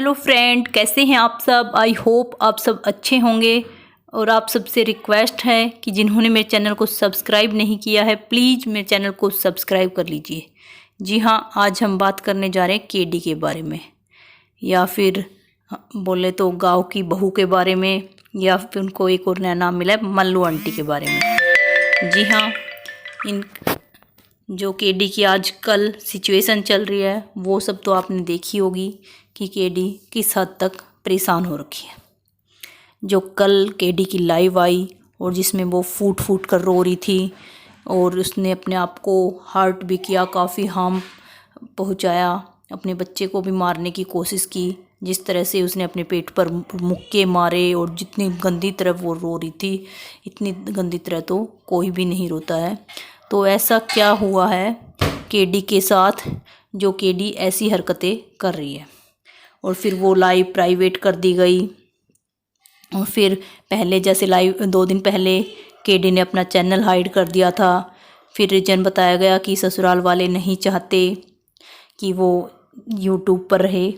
Hello friend, कैसे हैं आप सब। आई होप आप सब अच्छे होंगे। और आप सबसे रिक्वेस्ट है कि जिन्होंने मेरे चैनल को सब्सक्राइब नहीं किया है प्लीज़ मेरे चैनल को सब्सक्राइब कर लीजिए। जी हाँ, आज हम बात करने जा रहे हैं केडी के बारे में, या फिर बोले तो गांव की बहू के बारे में, या फिर उनको एक और नया नाम मिला है मल्लू आंटी के बारे में। जी हाँ, इन जो केडी की आजकल सिचुएशन चल रही है वो सब तो आपने देखी होगी कि केडी किस हद तक परेशान हो रखी है। जो कल केडी की लाइव आई और जिसमें वो फूट फूट कर रो रही थी और उसने अपने आप को हर्ट भी किया, काफ़ी हार्म पहुंचाया, अपने बच्चे को भी मारने की कोशिश की। जिस तरह से उसने अपने पेट पर मुक्के मारे और जितनी गंदी तरह वो रो रही थी, इतनी गंदी तरह तो कोई भी नहीं रोता है। तो ऐसा क्या हुआ है केडी के साथ जो केडी ऐसी हरकतें कर रही है। और फिर वो लाइव प्राइवेट कर दी गई। और फिर पहले जैसे लाइव 2 दिन पहले केडी ने अपना चैनल हाइड कर दिया था। फिर रीजन बताया गया कि ससुराल वाले नहीं चाहते कि वो यूट्यूब पर रहे।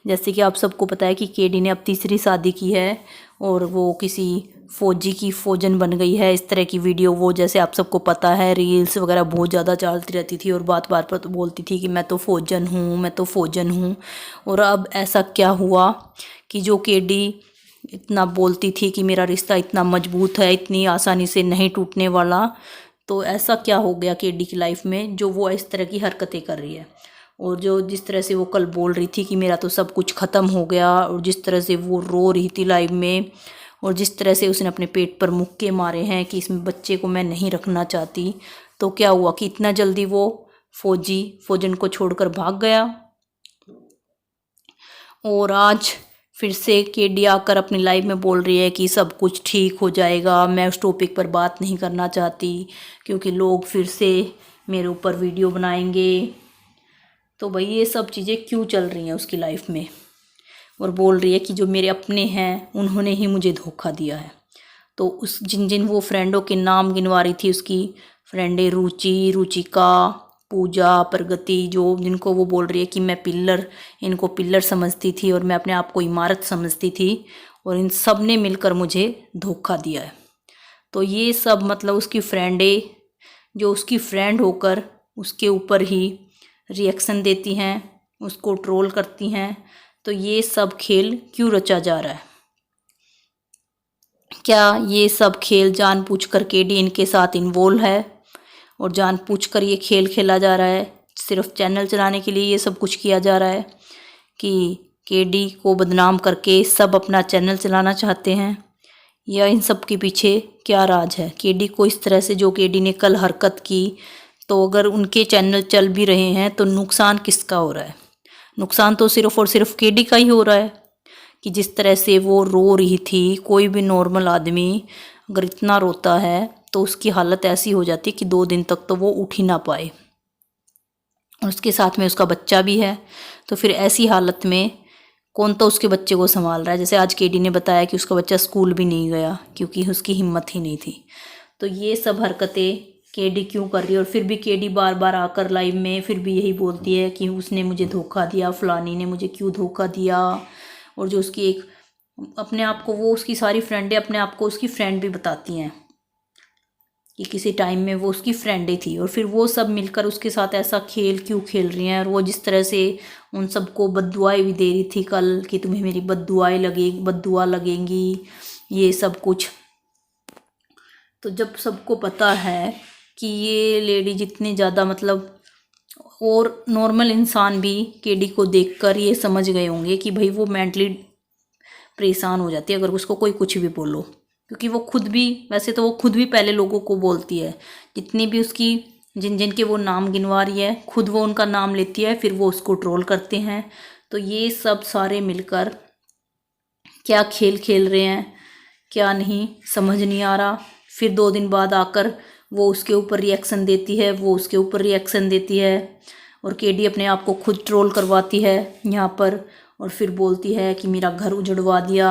जैसे कि आप सबको पता है कि केडी ने अब तीसरी शादी की है और वो किसी फौजी की फौजन बन गई है। इस तरह की वीडियो वो, जैसे आप सबको पता है, रील्स वगैरह बहुत ज़्यादा चलती रहती थी और बात बात पर तो बोलती थी कि मैं तो फौजन हूँ, मैं तो फौजन हूँ। और अब ऐसा क्या हुआ कि जो केडी इतना बोलती थी कि मेरा रिश्ता इतना मजबूत है, इतनी आसानी से नहीं टूटने वाला, तो ऐसा क्या हो गया केडी की लाइफ में जो वो इस तरह की हरकतें कर रही है। और जो जिस तरह से वो कल बोल रही थी कि मेरा तो सब कुछ ख़त्म हो गया, और जिस तरह से वो रो रही थी लाइव में, और जिस तरह से उसने अपने पेट पर मुक्के मारे हैं कि इसमें बच्चे को मैं नहीं रखना चाहती, तो क्या हुआ कि इतना जल्दी वो फौजन को छोड़कर भाग गया। और आज फिर से केडी आकर अपनी लाइफ में बोल रही है कि सब कुछ ठीक हो जाएगा, मैं उस टॉपिक पर बात नहीं करना चाहती क्योंकि लोग फिर से मेरे ऊपर वीडियो बनाएंगे। तो भाई ये सब चीज़ें क्यों चल रही हैं उसकी लाइफ में। और बोल रही है कि जो मेरे अपने हैं उन्होंने ही मुझे धोखा दिया है। तो उस जिन वो फ्रेंडों के नाम गिनवा रही थी, उसकी फ्रेंडें रुचि, रुचिका, पूजा, प्रगति, जो जिनको वो बोल रही है कि मैं पिल्लर, इनको पिल्लर समझती थी और मैं अपने आप को इमारत समझती थी, और इन सब ने मिलकर मुझे धोखा दिया है। तो ये सब मतलब उसकी फ्रेंडें जो उसकी फ्रेंड होकर उसके ऊपर ही रिएक्शन देती हैं, उसको ट्रोल करती हैं। तो ये सब खेल क्यों रचा जा रहा है? क्या ये सब खेल जानबूझकर केडी इनके साथ इन्वॉल्व है और जानबूझकर ये खेल खेला जा रहा है? सिर्फ चैनल चलाने के लिए ये सब कुछ किया जा रहा है कि केडी को बदनाम करके सब अपना चैनल चलाना चाहते हैं? या इन सब के पीछे क्या राज है? केडी को इस तरह से जो केडी ने कल हरकत की, तो अगर उनके चैनल चल भी रहे हैं तो नुकसान किसका हो रहा है? नुकसान तो सिर्फ और सिर्फ केडी का ही हो रहा है कि जिस तरह से वो रो रही थी। कोई भी नॉर्मल आदमी अगर इतना रोता है तो उसकी हालत ऐसी हो जाती है कि 2 दिन तक तो वो उठ ही ना पाए, और उसके साथ में उसका बच्चा भी है। तो फिर ऐसी हालत में कौन तो उसके बच्चे को संभाल रहा है? जैसे आज केडी ने बताया कि उसका बच्चा स्कूल भी नहीं गया क्योंकि उसकी हिम्मत ही नहीं थी। तो ये सब हरकतें केडी क्यों कर रही है? और फिर भी केडी बार बार आकर लाइव में फिर भी यही बोलती है कि उसने मुझे धोखा दिया, फलानी ने मुझे क्यों धोखा दिया। और जो उसकी एक अपने आप को, वो उसकी सारी फ्रेंडें अपने आप को उसकी फ्रेंड भी बताती हैं कि किसी टाइम में वो उसकी फ्रेंडें थी, और फिर वो सब मिलकर उसके साथ ऐसा खेल क्यों खेल रही हैं। और वो जिस तरह से उन सबको बद्दुआएं भी दे रही थी कल कि तुम्हें मेरी बद्दुआ लगेंगी, ये सब कुछ। तो जब सबको पता है कि ये लेडी जितनी ज़्यादा मतलब, और नॉर्मल इंसान भी केडी को देखकर ये समझ गए होंगे कि भाई वो मेंटली परेशान हो जाती है अगर उसको कोई कुछ भी बोलो, क्योंकि वो खुद भी, वैसे तो वो खुद भी पहले लोगों को बोलती है, जितनी भी उसकी जिन के वो नाम गिनवा रही है खुद वो उनका नाम लेती है, फिर वो उसको ट्रोल करते हैं। तो ये सब सारे मिलकर क्या खेल खेल रहे हैं क्या नहीं समझ नहीं आ रहा। फिर 2 दिन बाद आकर वो उसके ऊपर रिएक्शन देती है, वो उसके ऊपर रिएक्शन देती है, और केडी अपने आप को खुद ट्रोल करवाती है यहाँ पर। और फिर बोलती है कि मेरा घर उजड़वा दिया,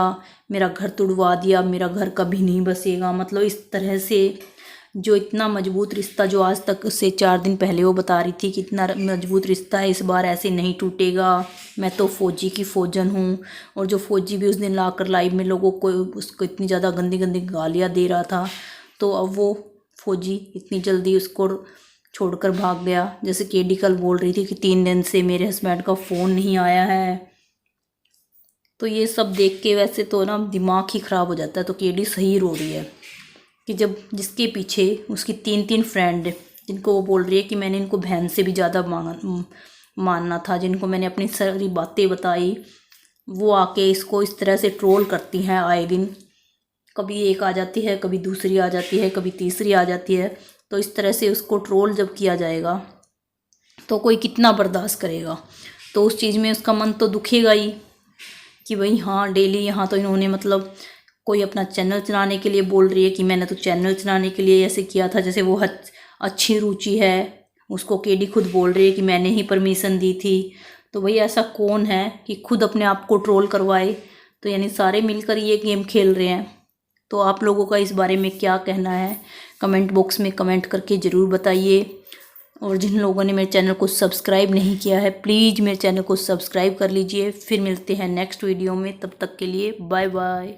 मेरा घर तुड़वा दिया, मेरा घर कभी नहीं बसेगा। मतलब इस तरह से जो इतना मजबूत रिश्ता जो आज तक उससे 4 दिन पहले वो बता रही थी कि इतना मजबूत रिश्ता है, इस बार ऐसे नहीं टूटेगा, मैं तो फौजी की फौजन हूँ। और जो फौजी भी उस दिन लाकर लाइव में लोगों को उसको इतनी ज़्यादा गंदी गंदी गालियाँ दे रहा था, तो अब वो फौजी इतनी जल्दी उसको छोड़कर भाग गया। जैसे केडी कल बोल रही थी कि 3 दिन से मेरे हस्बैंड का फ़ोन नहीं आया है। तो ये सब देख के वैसे तो ना दिमाग ही ख़राब हो जाता है। तो केडी सही रो रही है कि जब जिसके पीछे उसकी 3 फ्रेंड, जिनको वो बोल रही है कि मैंने इनको बहन से भी ज़्यादा मानना था, जिनको मैंने अपनी सारी बातें बताई, वो आके इसको इस तरह से ट्रोल करती हैं आए दिन। कभी एक आ जाती है, कभी दूसरी आ जाती है, कभी तीसरी आ जाती है। तो इस तरह से उसको ट्रोल जब किया जाएगा तो कोई कितना बर्दाश्त करेगा। तो उस चीज़ में उसका मन तो दुखेगा ही कि भाई हाँ, डेली यहाँ तो इन्होंने मतलब कोई अपना चैनल चलाने के लिए बोल रही है कि मैंने तो चैनल चलाने के लिए ऐसे किया था, जैसे वो अच्छी रुचि है, उसको केडी खुद बोल रही है कि मैंने ही परमिशन दी थी। तो भाई ऐसा कौन है कि खुद अपने आप को ट्रोल करवाए। तो यानी सारे मिलकर ये गेम खेल रहे हैं। तो आप लोगों का इस बारे में क्या कहना है, कमेंट बॉक्स में कमेंट करके ज़रूर बताइए। और जिन लोगों ने मेरे चैनल को सब्सक्राइब नहीं किया है, प्लीज़ मेरे चैनल को सब्सक्राइब कर लीजिए। फिर मिलते हैं नेक्स्ट वीडियो में, तब तक के लिए बाय बाय।